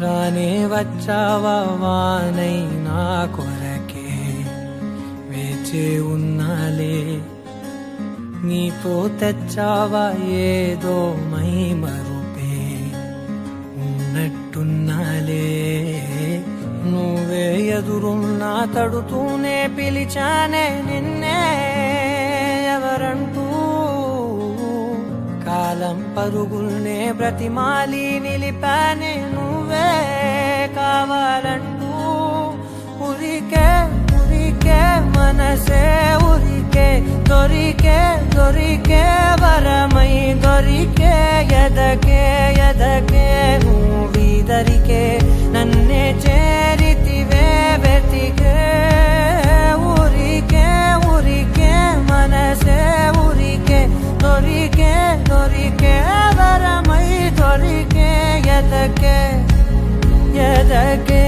రానే వచ్చావా వానై నా కొరకే వేచి ఉన్నాలే నీతో తెచ్చావా ఏదో మై మరుపే ఉన్నట్టున్నాలే నువ్వే ఎదురున్నా తడుతూనే పిలిచానే నిన్నే ఎవరంటూ కాలం పరుగుల్నే బ్రతిమాలి నిలిపానే నువ్వే కావాలంటూ ఉరికే ఉరికే మనసే ఉరికే దొరికే దొరికే వరమై దొరికే ఎదకే ఎదకే నువ్విదరికే నన్నే చేరితివే వెతికే ఉరికే ఉరికే మనసే ఉరికే దొరికే దొరికే వరమై దొరికే ఎదకే ఎదకే